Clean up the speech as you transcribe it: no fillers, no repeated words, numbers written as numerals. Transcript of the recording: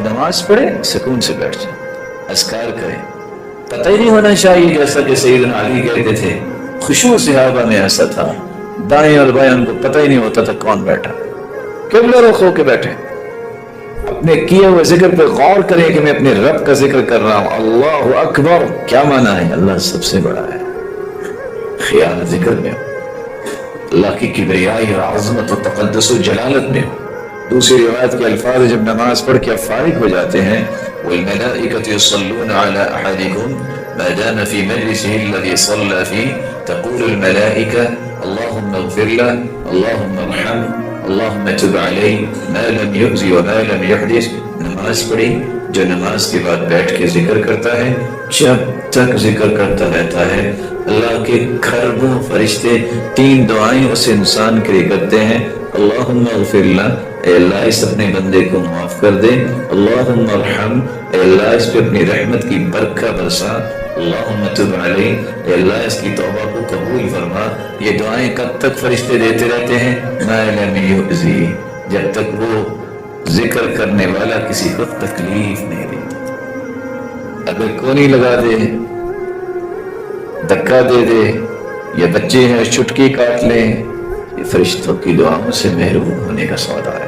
نماز پڑھے سکون سے بیٹھ جائے، اذکار کرے، پتہ ہی نہیں ہونا چاہیے، جیسا کہ سیدنا علی کہتے تھے خشوع صحابہ میں ایسا تھا، دائیں اور بائیں ان کو پتہ ہی نہیں ہوتا تھا کون بیٹھا، قبلہ رخ ہو کے بیٹھے، اپنے کیے ہوئے ذکر پہ غور کریں کہ میں اپنے رب کا ذکر کر رہا ہوں، اللہ اکبر کیا معنی ہے؟ اللہ سب سے بڑا ہے، خیال ذکر میں ہو، اللہ کی کبریائی اور عظمت و تقدس و جلالت میں ہو۔ دوسری روایت کے الفاظ جب نماز پڑھ کے فارغ ہو جاتے ہیں وَالْمَلَائِكَةُ يُصَلُّونَ عَلَىٰ أَحَدِكُمْ مَا دَامَ فِي مَجْلِسِهِ الَّذِي صَلَّىٰ فِيهِ تَقُولُ الْمَلَائِكَةُ اللَّهُمَّ اغْفِرْ لَهُ اللَّهُمَّ ارْحَمْهُ اللَّهُمَّ تُبْ عَلَيْهِ مَا لَمْ يُؤْذِ وَمَا لَمْ يُحْدِث۔ نماز پڑھی، جو نماز کے بعد بیٹھ کے ذکر کرتا ہے، جب تک ذکر کرتا رہتا ہے اللہ کے کھربوں فرشتے تین دعائیں اس انسان کے لیے کرتے ہیں، اللہم اغفر لہ، اے اللہ اس اپنے بندے کو معاف کر دے، اللہم ارحم، اے اللہ اس پہ اپنی رحمت کی برکہ برسا، اللہم تب علیہ، اے اللہ اس کی توبہ کو قبول فرما۔ یہ دعائیں کب تک فرشتے دیتے رہتے ہیں؟ ما لم یؤذی، جب تک وہ ذکر کرنے والا کسی کو تکلیف نہیں دیتا۔ اگر کونی لگا دے، دھکا دے دے، یا بچے ہیں چٹکی کاٹ لیں، یہ فرشتوں کی دعاؤں سے محروم ہونے کا سودا ہے۔